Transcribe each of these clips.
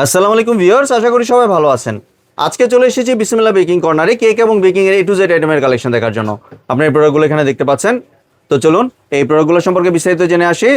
আসসালামু আলাইকুম ভিউয়ার্স, আশা করি সবাই ভালো আছেন। আজকে চলে এসেছি বিসমিল্লাহ বেকিং কর্নারে কেক এবং বেকিং এর A to Z আইটেমের কালেকশন দেখার জন্য। আপনার এই প্রোডাক্টগুলো এখানে দেখতে পাচ্ছেন। তো চলুন এই প্রোডাক্টগুলো সম্পর্কে বিস্তারিত জেনে আসি।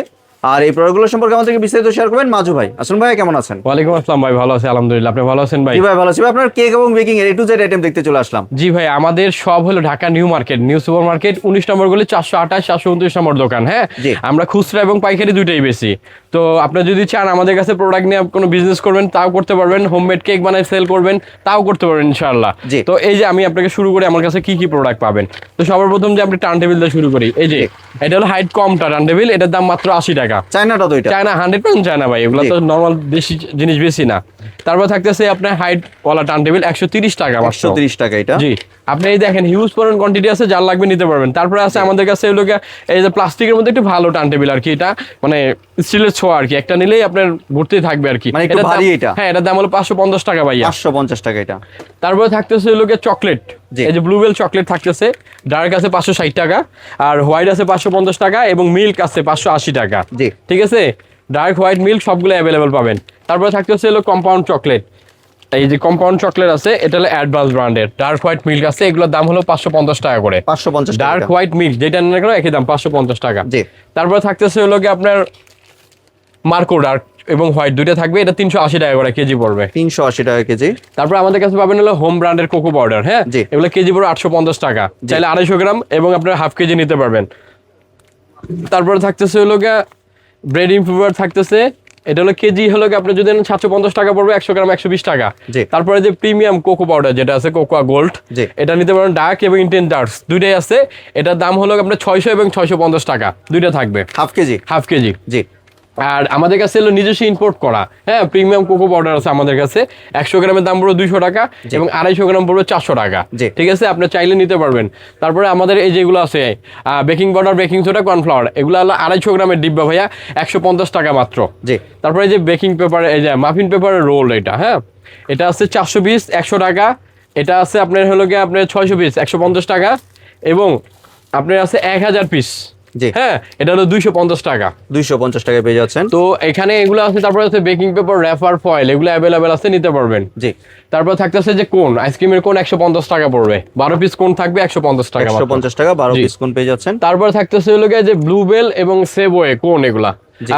আর এই প্রোডাক্টগুলো সম্পর্কে আমাদেরকে বিস্তারিত শেয়ার করবেন মাজু ভাই। আসুন ভাই, কেমন আছেন? ওয়ালাইকুম আসসালাম ভাই, ভালো আছি আলহামদুলিল্লাহ। আপনি ভালো আছেন ভাই? জি ভাই, ভালো আছি। আপনার কেক এবং বেকিং এর A to Z আইটেম দেখতে চলে আসলাম। জি ভাই, আমাদের সব হলো Dhaka new market, new super market 19 নম্বর গলি 428 429 নম্বর দোকান। হ্যাঁ, আমরা খুচরা এবং পাইকারি দুইটাই বেশি। তো আপনারা যদি চান আমাদের কাছে প্রোডাক্ট নিয়ে কোনো বিজনেস করবেন তাও করতে পারবেন, হোমমেড কেক বানায় সেল করবেন তাও করতে পারবেন ইনশাআল্লাহ। তো এই যে আমি আপনাকে শুরু করি আমার কাছে কি কি প্রোডাক্ট পাবেন। তো সবার প্রথম যে আপনি টার্ন টেবিল দিয়ে শুরু করি। এই যে এটা হলো হাইট কম টার্ন টেবিল, এটার দাম মাত্র 80 টাকা। চায়নাটা তো এটা চায়না 100% চায়না ভাই, এগুলো তো নরমাল দেশি জিনিস বেশি না। তারপর থাকতেছে আপনার হাইট ওয়ালা টার্ন টেবিল 130 টাকা। 130 টাকা এটা। জি, আপনি এই দেখেন হিউজ পরিমাণ কোয়ান্টিটি আছে, যার লাগবে নিতে পারবেন। তারপরে আছে আমাদের কাছে এগুলো এই যে প্লাস্টিকের মধ্যে একটু ভালো টার্ন টেবিল আর কি, এটা মানে স্টিলের ছোঁয়া আর কি, একটা নিলেই আপনার ঘুরতেই থাকবে আর কি। মানে একটু ভারী এটা। হ্যাঁ, এটার দাম হলো 550 টাকা ভাইয়া। 550 টাকা এটা। তারপরে থাকতেছে এগুলোকে চকলেট, এই যে ব্লুবেল চকলেট থাকতেছে, ডার্ক আছে 560 টাকা, আর হোয়াইট আছে 550 টাকা, এবং মিল্ক আছে 580 টাকা। জি, ঠিক আছে, ডার্ক হোয়াইট মিল্ক সবগুলো অ্যাভেলেবেল পাবেন। তারপরে থাকতেছে হলো কম্পাউন্ড চকলেট, এই যে কম্পাউন্ড চকলেট আছে, এটা হলো অ্যাডভান্স ব্র্যান্ডের। ডার্ক হোয়াইট মিল্ক আছে, এগুলোর দাম হলো 550 টাকা করে। 550 টাকা। ডার্ক হোয়াইট মিল্ক যেটা নেন না একই দাম 550 টাকা। জি। তারপরে থাকতেছে হলো কি আপনার মার্কো ডার্ক এবং হোয়াইট দুইটা থাকবে, এটা 380 টাকা করে কেজি পড়বে। 380 টাকা কেজি। তারপর আমাদের কাছে পাবেন হলো হোম ব্র্যান্ডের কোকো পাউডার। হ্যাঁ, এগুলো কেজি পড়বে 850 টাকা, চাইলে 250 গ্রাম এবং আপনার হাফ কেজি নিতে পারবেন। তারপরে থাকতেছে হলো গিয়ে ব্রেডিং ফ্লেভার থাকতেছে, এটা হলো কেজি হলো কি আপনার যদি 750 টাকা পড়বে, 100 গ্রাম 120 টাকা। তারপরে যে প্রিমিয়াম কোকো পাউডার যেটা আছে কোকোয়া গোল্ড, এটা নিতে পারেন ডার্ক এবং ইন্টেন্স ডার্ক দুইটাই আছে। এটার দাম হলো আপনার 600 এবং 650 টাকা, দুইটা থাকবে হাফ কেজি। Half KG. জি। আর আমাদের কাছে হলো নিজস্ব ইম্পোর্ট করা, হ্যাঁ, প্রিমিয়াম কোকো পাউডার আছে আমাদের কাছে। 100 গ্রামের দাম পড়বে 200 টাকা এবং 250 গ্রাম পড়বে 400 টাকা। ঠিক আছে, আপনি চাইলে নিতে পারবেন। তারপরে আমাদের এই যেগুলো আছে baking powder, baking soda, cornflour, এগুলো হলো 250 গ্রামের ডিব্বা ভাইয়া, 150 টাকা মাত্র। জি। তারপরে এই যে বেকিং পেপার, এই যে মাফিন পেপারের রোল, এটা হ্যাঁ, এটা আছে 400 পিস 100 টাকা। এটা আছে আপনার হলো গিয়ে আপনার 600 পিস 150 টাকা, এবং আপনার আছে 1000 পিস। হ্যাঁ, এটা হলো 250 টাকা। 250 টাকায় পেয়ে যাচ্ছেন। তো এখানে এগুলো আছে। তারপরে আছে বেকিং পেপার, র্যাপার, ফয়েল, এগুলো অ্যাভেলেবেল আছে, নিতে পারবেন। জি। তারপর থাকতেছে যে কোন, আইসক্রিমের কোন 150 টাকা পড়বে, 12 পিস কোন থাকবে 150 টাকা। 150 টাকা 12 পিস কোন পেয়ে যাচ্ছেন। তারপর থাকতেছে হলো যে ব্লুবেল এবং সেবওয়ে কোন, এগুলা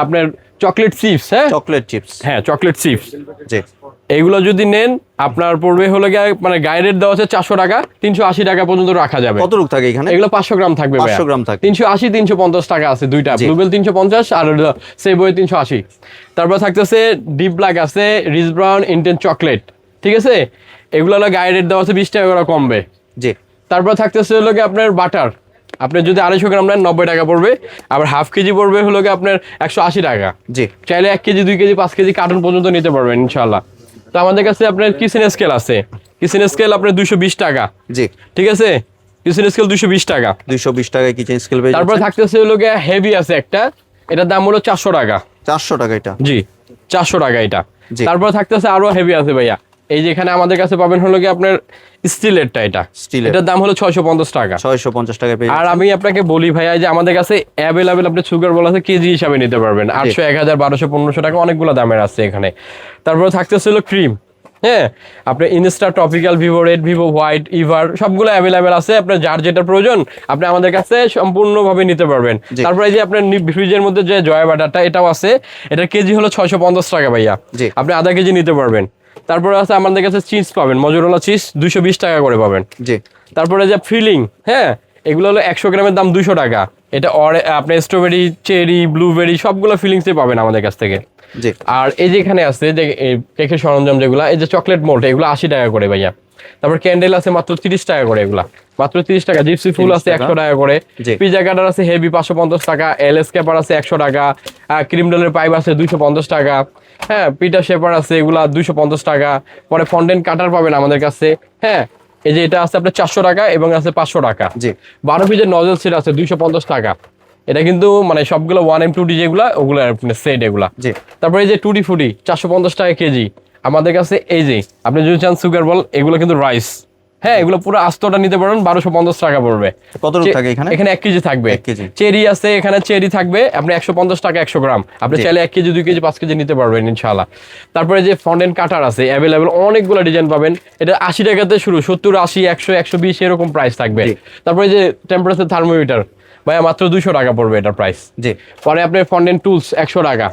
আপনার চকলেট চিপস। হ্যাঁ, চকলেট চিপস। হ্যাঁ, চকলেট চিপস। জি। এইগুলো যদি নেন আপনার পড়বে হলো গিয়ে মানে গাইডের দেওয়া আছে 400 টাকা, 380 টাকা পর্যন্ত রাখা যাবে। কতটুকু থাকে এখানে? এগুলো 500 গ্রাম থাকবে। 500 গ্রাম থাকে। 380 350 টাকা আছে দুইটা, ব্লুবেল 350 আর সেবওয়ে 380। তারপর থাকতেছে ডিপ ব্ল্যাক আছে, রিচ ব্রাউন, ইন্টেন্স চকলেট। ঠিক আছে, এগুলো হলো গাইডের দেওয়া আছে 20 টাকা করে কমবে। জি। তারপর থাকতেছে হলো গিয়ে আপনার বাটার, আপনি যদি 250 গ্রাম নেন 90 টাকা পড়বে, আবার হাফ কেজি পড়বে হলো গিয়ে আপনার 180 টাকা। জি। চাইলে 1 কেজি 2 কেজি 5 কেজি কার্টন পর্যন্ত নিতে পারবেন ইনশাআল্লাহ। তো আমাদের কাছে আপনার কিচেন স্কেল আছে, কিচেন স্কেল আপনার 220 টাকা। জি। ঠিক আছে, কিচেন স্কেল 220 টাকা। 220 টাকায় কিচেন স্কেল পেয়ে যাচ্ছেন। তারপর থাকতেছে হলো গিয়ে হেভি আছে একটা, এটার দাম হলো 400 টাকা। 400 টাকা এটা? জি, 400 টাকা এটা। তারপর থাকতেছে আরো হেভি আছে ভাইয়া, এই যে এখানে আমাদের কাছে পাবেন হলো কি আপনার স্টিলেরটা, এটা স্টিলের, এটার দাম হলো 650 টাকা। 650 টাকা পেয়ে। আর আমি আপনাকে বলি ভাইয়া যে আমাদের কাছে অ্যাভেলেবেল আপনি সুগার বল আছে, কেজি হিসাবে নিতে পারবেন। 800 1000 1200 1500 টাকা অনেকগুলো দামের আছে এখানে। তারপর থাকতেছে হলো ক্রিম, হ্যাঁ, আপনার insta, topical, Vivo red, Vivo white, ইভার সবগুলো অ্যাভেলেবেল আছে। আপনার যার যেটা প্রয়োজন আপনি আমাদের কাছে সম্পূর্ণভাবে নিতে পারবেন। তারপরে যে আপনার ফ্রিজের মধ্যে যে জয় বাটারটা, এটাও আছে, এটার কেজি হলো 650 টাকা ভাইয়া, আপনি আধা কেজি নিতে পারবেন। তারপরে আছে আমাদের কাছে চিজ পাবেন, মজুরলা চিজ 220 টাকা করে পাবেন। জি। তারপরে যে ফিলিং, হ্যাঁ, এগুলো হলো 100 গ্রামের দাম 200 টাকা। এটা আপনার স্ট্রবেরি, চেরি, ব্লুবেরি সবগুলো ফিলিংসই পাবেন আমাদের কাছ থেকে। জি। আর এই যে এখানে আছে যে কেকের সরঞ্জাম যেগুলো, এই যে চকলেট মোল্ড, এগুলো 80 টাকা করে ভাইয়া। তারপর ক্যান্ডেল আছে মাত্র 30 টাকা করে, এগুলা মাত্র 30 টাকা। জিপসি ফুল আছে 100 টাকা করে। পিজা কাটার আছে হেভি 550 টাকা। এলএস ক্যাপার আছে 100 টাকা। ক্রিম ডলের পাইপ আছে 250 টাকা। হ্যাঁ, পিটা শেপার আছে, এগুলা 250 টাকা। পরে ফন্ডেন্ট কাটার পাবেন আমাদের কাছে। হ্যাঁ, এই যে এটা আছে আপনার 400 টাকা এবং আছে 500 টাকা। জি। 12 পিসের নজল সেট আছে 250 টাকা। এটা কিন্তু মানে সবগুলো 1M 2D যেগুলা, ওগুলো সেট এগুলা। জি। তারপরে এই যে 2D ফুডি 450 টাকা কেজি আমাদের কাছে। এই যে আপনি যদি চান সুগার বল, এগুলো কিন্তু রাইস, হ্যাঁ, এগুলো পুরো আস্তটা নিতে পারবেন 1250 টাকা পড়বে। কতটুকু থাকে এখানে? এখানে 1 কেজি থাকবে। 1 কেজি। চেরি আছে, এখানে চেরি থাকবে আপনি 150 টাকা 100 গ্রাম। আপনি চাইলে 1 কেজি 2 কেজি 5 কেজি নিতে পারবেন ইনশাআল্লাহ। তারপরে যে ফন্ডেন্ট কাটার আছে অ্যাভেলেবেল, অনেকগুলো ডিজাইন পাবেন। এটা 80 টাকাতে শুরু, 70 80 100 120 এরকম প্রাইস থাকবে। তারপরে যে টেম্পারেচার থার্মোমিটার ভাইয়া মাত্র 200 টাকা পড়বে এটার প্রাইস। জি। পরে আপনার ফন্ডেন্ট টুলস 100 টাকা।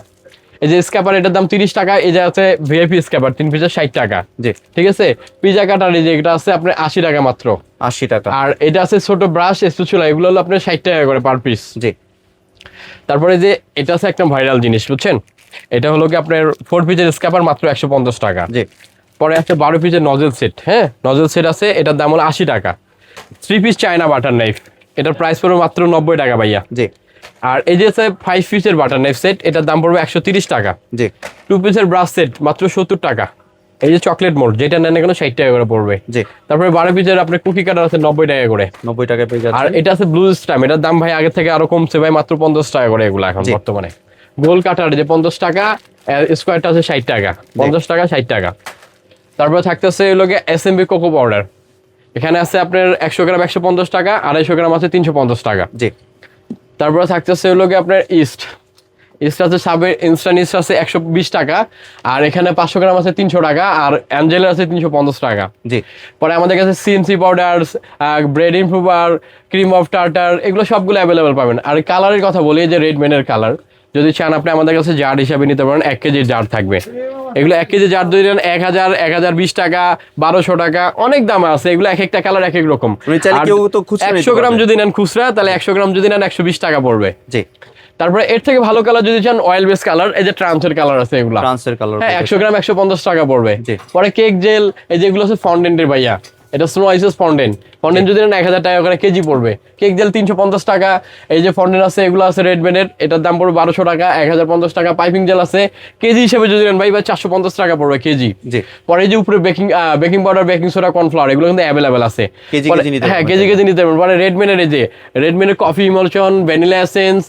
এই যে স্ক্যাপার, এটার দাম 30 টাকা। এই যে আছে ভিআইপি স্ক্যাপার 3 পিসের 60 টাকা। জি। ঠিক আছে। পিজা কাটার এই যে এটা আছে আপনার 80 টাকা মাত্র। 80 টাকা। আর এটা আছে ছোট ব্রাশ স্প্যাচুলা, এগুলো হলো আপনার 60 টাকা করে পার পিস। জি। তারপরে যে এটা আছে একটা ভাইরাল জিনিস বুঝছেন, এটা হলো কি আপনার 4 পিসের স্ক্যাপার মাত্র 150 টাকা। জি। পরে আছে 12 পিসের নজেল সেট। হ্যাঁ, নজেল সেট আছে, এটার দাম হলো 80 টাকা। 3 পিস চায়না বাটার নাইফ, এটার প্রাইস পড়বে মাত্র 90 টাকা ভাইয়া। জি। আর এই যে 5 পিসের বাটার নাইফ সেট, এটার দাম পড়বে 130 টাকা। জি। 2 পিসের ব্রাশ সেট মাত্র 70 টাকা। এই যে চকলেট মোল্ড, যেটা নেন না কেন 60 টাকা করে পড়বে। জি। তারপরে 12 পিসের আপনার কুকি কাটার আছে 90 টাকা করে। 90 টাকায় পেয়ে যাচ্ছে। আর এটা আছে ব্লু স্টাম, এটার দাম ভাই আগে থেকে আরো কমছে ভাই, মাত্র 50 টাকা করে এগুলো এখন বর্তমানে। গোল কাটার যে 50 টাকা, স্কোয়ারটা আছে 60 টাকা, 50 টাকা 60 টাকা। তারপরে থাকতেছে এই লোকে এসএমবি কোকো পাউডার, এখানে আছে আপনার 100 গ্রাম 150 টাকা, 250 গ্রাম আছে 350 টাকা। জি। তারপরে থাকতেছে এই লোকে আপনার ইস্ট আছে সাবের ইনস্ট্যান্ট ইস্ট আছে 120 টাকা। আর এখানে 500 গ্রাম আছে 300 টাকা। আর অ্যাঞ্জেলের আছে 350 টাকা। জি। পরে আমাদের কাছে CNC powder, bread ইমপ্রুভার, cream of tartar, এগুলো সবগুলো অ্যাভেলেবেল পাবেন। আর কালারের কথা বলি, যে রেড মেনের কালার যদি চান আপনি আমাদের কাছে জার হিসাবে নিতে পারেন, 1 কেজির জার থাকবে। এগুলো 1 কেজি জার যদি নেন 1000 1020 টাকা, 1200 টাকা, অনেক দাম আছে এগুলো। এক একটা কালার এক এক রকম। 100 গ্রাম যদি নেন খুচরা, তাহলে 100 গ্রাম যদি নেন 120 টাকা পড়বে। জি। তারপরে এর থেকে ভালো কালার যদি চান অয়েল বেস কালার, এই যে ট্রান্সের কালার আছে এগুলো, ট্রান্সের কালার, হ্যাঁ 100 গ্রাম 150 টাকা পড়বে। পরে কেক জেল, এই যেগুলো আছে ফন্ডেন্টের ভাইয়া, এটা স্নো আইসেস ফন্ডেন্ট যদি নেন 1000 টাকা করে কেজি পড়বে। কেক জেল 350 টাকা। এই যে ফন্ডেন্ট আছে এগুলো আছে রেড বেনের, এটার দাম পড়বে 1200 টাকা, 1050 টাকা। পাইপিং জেল আছে কেজি হিসেবে যদি নেন ভাই 450 টাকা পড়বে কেজি। পরে এই যে উপরে baking powder, baking soda, cornflour, এগুলো কিন্তু অ্যাভেলেবেল আছে। হ্যাঁ, কেজি নিতে পারবেন। পরে রেড মেনের coffee emulsion, vanilla essence,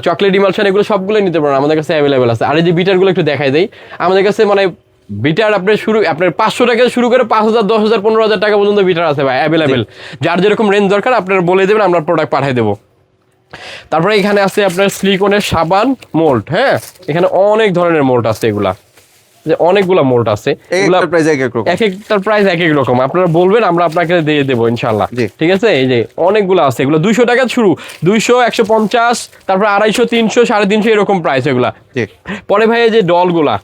chocolate emulsion, এগুলো সবগুলো নিতে পারেন, আমাদের কাছে অ্যাভেলেবেল আছে। আর এই যে বিটারগুলো একটু দেখাই দেই, আমাদের কাছে মানে বিটার আপনার আপনার 500 টাকা শুরু করে 5000 10000 15000 টাকা পর্যন্ত বিটার আছে ভাই অ্যাভেলেবেল। যার যেরকম রেঞ্জ দরকার আপনারা বলে দেবেন, আমরা প্রোডাক্ট পাঠিয়ে দেবো। তারপরে এখানে আছে আপনার সিলিকনের সাবান মোল্ড। হ্যাঁ, এখানে অনেক ধরনের মোল্ড আছে, এগুলা যে অনেকগুলা মোল্ড আছে, একটার প্রাইস এক এক রকম। আপনারা বলবেন, আমরা আপনাকে দিয়ে দেবো ইনশাল্লাহ। ঠিক আছে। এই যে অনেকগুলো আছে, এগুলো 200 টাকা শুরু, 200 150, তারপর 250 300 350 এরকম প্রাইস এগুলা। পরে ভাই এই যে ডলগুলা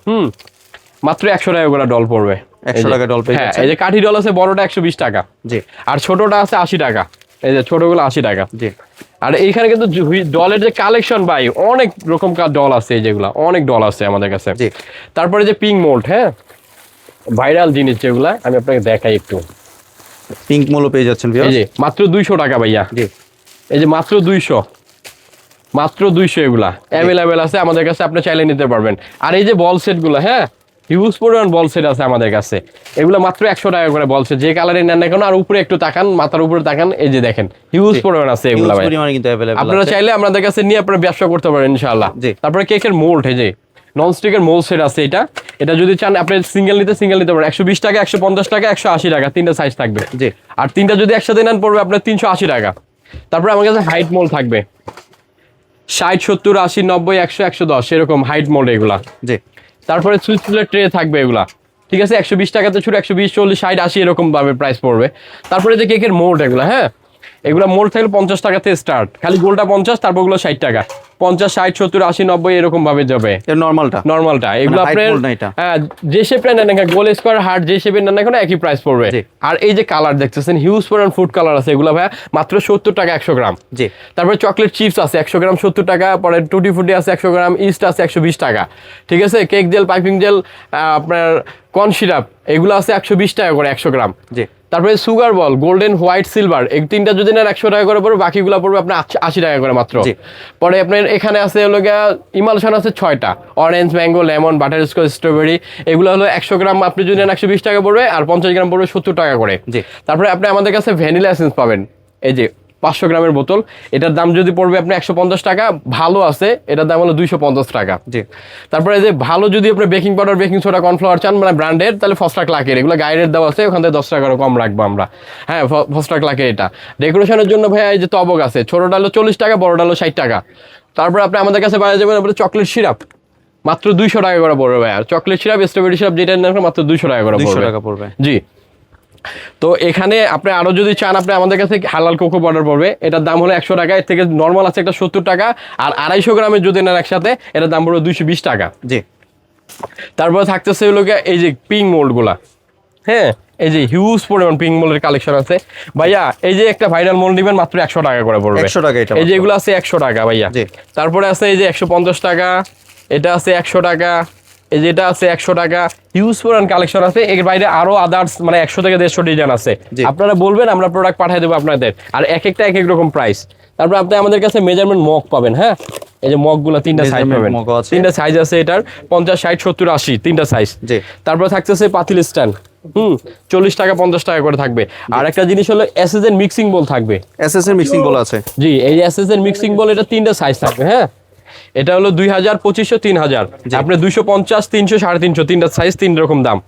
মাত্র 100 টাকা করে ডল পড়বে। 100 টাকা ডল পেয়ে যাচ্ছে। এই যে কাঠি ডল আছে, বড়টা 120 টাকা। জি। আর ছোটটা আছে 80 টাকা। এই যে ছোটগুলো 80 টাকা। জি। আর এইখানে কিন্তু ডলের যে কালেকশন ভাই, অনেক রকম ডল আছে, এই যেগুলা অনেক ডল আছে আমাদের কাছে। জি। তারপরে যে পিঙ্ক মোল্ড, হ্যাঁ ভাইরাল জিনিস যেগুলা, আমি আপনাকে দেখাই একটু। পিঙ্ক মোল্ড পেয়ে যাচ্ছেন এই যে মাত্র 200 টাকা ভাইয়া। জি। এই যে মাত্র 200 এগুলা অ্যাভেলেবেল আছে আমাদের কাছে, আপনি চাইলে নিতে পারবেন। আর এই যে বল সেট গুলা, হ্যাঁ হিউজ পরিমাণ বল সেট আছে আমাদের কাছে, এগুলো মাত্র 100 টাকা করে বল সেট, যে কালারে নেন না কেন। আর উপরে একটু তাকান, মাথার উপরে তাকান, এই যে দেখেন হিউজ পরিমাণ আছে এগুলো ভাই। আপনারা চাইলে আমাদের কাছে নিয়ে আপনারা ব্যবসা করতে পারেন ইনশাআল্লাহ। তারপরে কেকের মোল্ড, এই যে ননস্টিকের মোল্ড সেট আছে, এটা যদি চান আপনি সিঙ্গেল নিতে পারেন। 120 টাকা, 150 টাকা, 180 টাকা, 3টা সাইজ থাকবে। আর 3টা যদি একসাথে নেন পড়বে আপনার 380 টাকা। তারপরে আমার কাছে হাইট মোল্ড থাকবে 60 70 80 90 100 110 এরকম হাইট মোল্ড এগুলা। জি। তারপরে সুইচ ট্রে থাকবে এগুলা, ঠিক আছে। 120 টাকাতে শুরু, 120 40 60 80 এরকম ভাবে প্রাইস পড়বে। তারপরে যে কেকের মোল্ড এগুলা, হ্যাঁ এগুলা মোল্ড থাকলে 50 টাকাতে স্টার্ট, খালি গোলটা 50, তারপর গুলো 60 টাকা, 50 60 70 80 90 এরকম ভাবে যাবে। নরমালটা এগুলো আপনার হ্যাঁ যে শেপে নেন না, গোল স্কয়ার হার্ট যে শেপে নেন না কেন একই প্রাইস পড়বে। আর এই যে কালার দেখতেছেন, হিউজ পরিমাণ ফুড কালার আছে, এগুলো ভাই মাত্র 70 টাকা 100 গ্রাম। জি। তারপরে চকলেট চিপস আছে 100 গ্রাম 70 টাকা। পরে টুটি ফুটি আছে 100 গ্রাম, ইস্ট আছে 120 টাকা। ঠিক আছে। কেক জেল, পাইপিং জেল, আপনার কর্ন সিরাপ, এগুলো আছে 120 টাকা করে 100 গ্রাম। জি। তারপরে sugar ball, golden, white, silver, এই 3টা যদি নেন 100 টাকা করে পড়বে, বাকিগুলো পড়বে আপনার 80 টাকা করে মাত্র। পরে আপনার এখানে আছে হলো ইমালশন আছে 6টা, orange, mango, lemon, butterscotch, strawberry, এগুলো হলো 100 গ্রাম আপনি যদি নেন 120 টাকা পড়বে, আর 50 গ্রাম পড়বে 70 টাকা করে। তারপরে আপনি আমাদের কাছে ভ্যানিলা এসেন্স পাবেন, এই যে 500 গ্রামের বোতল। এটার দাম যদি পড়বে আপনি 150 টাকা, ভালো আছে এটার দাম হলো 250 টাকা। জি। তারপরে যে ভালো যদি আপনি baking powder, baking soda, cornflour চান মানে ব্র্যান্ডের, তাহলে ফস্ট্রাক লাকের, এগুলো গাইডের দেওয়া আছে, ওখান থেকে 10 টাকারও কম রাখবো আমরা। হ্যাঁ, ফস্ট্রাক লাকের এটা ডেকোরেশনের জন্য ভাইয়া। এই যে তবক আছে, ছোটটা হলো 40 টাকা, বড়টা হলো 60 টাকা। তারপরে আপনি আমাদের কাছে পাওয়া যাবেন চকলেট সিরাপ, মাত্র 200 টাকা করে পড়বে ভাইয়া। চকলেট সিরাপ, স্ট্রবেরি সিরাপ যেটা নেন মাত্র 200 টাকা করে পড়বে। জি। তো এখানে আপনি আরো যদি চান, আপনি আমাদের কাছে হালাল কোকো পাউডার পড়বে, এটার দাম হলো 100 টাকা। এর থেকে নর্মাল আছে একটা 70 টাকা, আর 250 গ্রামের যদি নেন একসাথে এটার দাম পড়বে 220 টাকা। জি। তারপরে থাকতেছে হলো এই যে পিঙ্ক মোল্ড গুলা, হ্যাঁ, এই যে হিউজ পরিমাণ পিঙ্ক মোল্ডের কালেকশন আছে ভাইয়া। এই যে একটা ভাইরাল মোল্ড নেবেন মাত্র 100 টাকা করে পড়বে। 100 টাকা এটা। এই যে এগুলো আছে 100 টাকা ভাইয়া। তারপরে আছে এই যে 150 টাকা, এটা আছে 100 টাকা, এই যেটা আছে 100 টাকা। হিউজ পরিমাণ কালেকশন আছে। এর বাইরে আরো আদার্স মানে 100 থেকে 150 ডিজাইন আছে। আপনারা বলবেন, আমরা প্রোডাক্ট পাঠিয়ে দেবো আপনাদের, আর এক একটা এক এক রকম প্রাইস। তারপর আপনি আমাদের কাছে মেজারমেন্ট মগ পাবেন। হ্যাঁ, এই যে মগগুলো 3টা সাইজ পাবেন, 3টা সাইজ আছে এটার, 50, 60, 70, 80 3টা সাইজ। তারপর থাকতেছে পাতিল স্ট্যান্ড, 40 টাকা 50 টাকা করে থাকবে। আর একটা জিনিস হলো এসএসএন মিক্সিং বোল থাকবে। এসএসএন মিক্সিং বোল আছে, জি। এই এসএসএন মিক্সিং বোল, এটা 3টা সাইজ থাকবে। হ্যাঁ, এটা হলো 2000, 2500, 3000। আপনি 250, 300, 350 3টা সাইজ, 3 রকম দাম।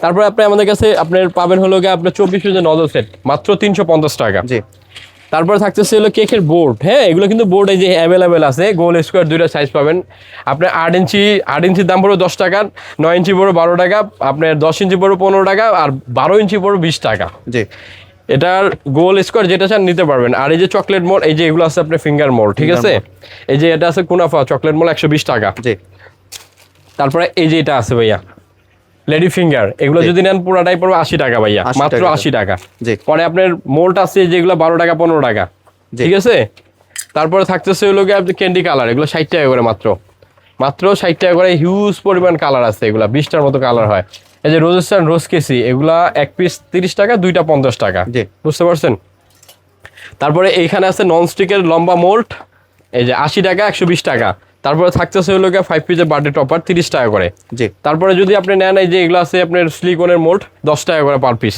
তারপরে আপনি আমাদের কাছে আপনার পাবেন হলো আপনার 24 যে নজল সেট, মাত্র 350 টাকা। জি। তারপরে থাকতেছে হলো কেকের বোর্ড। হ্যাঁ, এগুলো কিন্তু বোর্ড এই যে অ্যাভেলেবেল আছে, গোল স্কোয়ার 2টা সাইজ পাবেন। আপনার 8 ইঞ্চির দাম পড়বে 10 টাকা, 9 ইঞ্চি পড়বে 12 টাকা, আপনার 10 ইঞ্চি পড়বে 15 টাকা, আর 12 ইঞ্চি পড়বে 20 টাকা। জি। এটার গোল স্কোয়ার যেটা চান নিতে পারবেন। আর এই যে চকলেট মোল্ড, এই যে এগুলো আছে আপনার ফিঙ্গার মোল্ড, ঠিক আছে। এই যে এটা আছে কুনাফা চকলেট মোল্ড, 120 টাকা। জি। তারপরে এই যে এটা আছে ভাইয়া লেডি ফিঙ্গার, এগুলো যদি নেন পুরাটাই পড়বে 80 টাকা ভাইয়া, মাত্র 80 টাকা। পরে আপনার মোল্ড আছে যেগুলো 12 টাকা 15 টাকা, ঠিক আছে। তারপরে থাকতেছে হলো আপনি ক্যান্ডি কালার, এগুলো 60 টাকা করে, মাত্র 60 টাকা করে। হিউজ পরিমাণ কালার আছে, এগুলা 20টার মতো কালার হয়। এই যে রোজেস্টান রোজ কেসি, এগুলা এক পিস 30 টাকা, 2টা 50 টাকা, বুঝতে পারছেন। তারপরে এইখানে আছে ননস্টিকের লম্বা মোল্ড, এই যে 80 টাকা, 120 টাকা। তারপরে থাকতেছে হলো 5 পিসের বার্থডে টপার, 30 টাকা করে। জি। তারপরে যদি আপনি নেন, এই যে এগুলো আছে আপনার সিলিকনের মোল্ড, 10 টাকা করে পার পিস।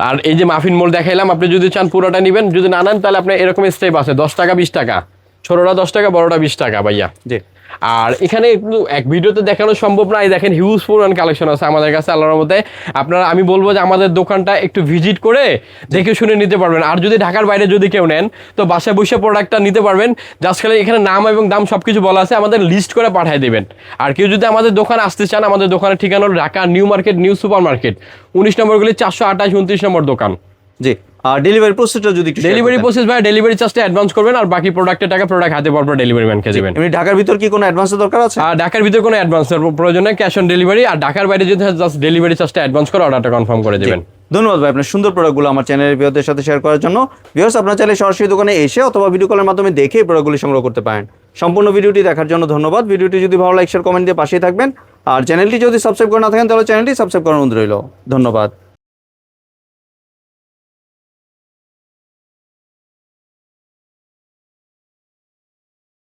আর এই যে মাফিন মোল্ড দেখাইলাম, আপনি যদি চান পুরোটা নেবেন, যদি না নেন তাহলে আপনার এরকম স্টেপ আছে, 10 টাকা, 20 টাকা, ছোটটা 10 টাকা, বড়টা 20 টাকা ভাইয়া। জি। আর এখানে একটু এক ভিডিওতে দেখানো সম্ভব না, দেখেন হিউজ পরিমাণ কালেকশন আছে আমাদের কাছে আল্লাহর রহমতে। আপনারা, আমি বলবো যে আমাদের দোকানটা একটু ভিজিট করে দেখে শুনে নিতে পারবেন। আর যদি ঢাকার বাইরে যদি কেউ নেন, তো বাসায় বসে প্রোডাক্টটা নিতে পারবেন। জাস্ট খালি এখানে নাম এবং দাম সবকিছু বলা আছে, আমাদের লিস্ট করে পাঠিয়ে দেবেন। আর কেউ যদি আমাদের দোকানে আসতে চান, আমাদের দোকানের ঠিকানা হলো Dhaka new market, new super market, 19 নম্বর গলি, 428, 29 নম্বর দোকান। জি। আর ডেলিভারি প্রসেসটা যদি ডেলিভারি প্রসেস ভাই, ডেলিভারি চার্জটা অ্যাডভান্স করবেন, আর বাকি প্রোডাক্টের টাকা প্রোডাক্ট হাতে পাওয়ার পর ডেলিভারি ম্যানকে দিবেন। এমনি ঢাকার ভিতর কি কোনো অ্যাডভান্সের দরকার আছে? আর ঢাকার ভিতর কোনো অ্যাডভান্সের প্রয়োজন নেই, ক্যাশ অন ডেলিভারি। আর ঢাকার বাইরে যদি জাস্ট ডেলিভারি চার্জটা অ্যাডভান্স করে অর্ডারটা কনফার্ম করে দিবেন। ধন্যবাদ ভাই আপনার সুন্দর প্রোডাক্টগুলো আমার চ্যানেলের ভিউয়ারদের সাথে শেয়ার করার জন্য। ভিউয়ার্স, আপনারা চাইলে সরাসরি দোকানে এসে অথবা ভিডিও কলের মাধ্যমে দেখে প্রোডাক্টগুলি সংগ্রহ করতে পারেন। সম্পূর্ণ ভিডিওটি দেখার জন্য ধন্যবাদ। ভিডিওটি যদি ভালো লাগে শেয়ার, কমেন্ট দিয়ে পাশেই থাকবেন। আর চ্যানেলটি যদি সাবস্ক্রাইব করে না থাকেন, তাহলে চ্যানেলটি সাবস্ক্রাইব করার অনুরোধ রইল। ধন্যবাদ।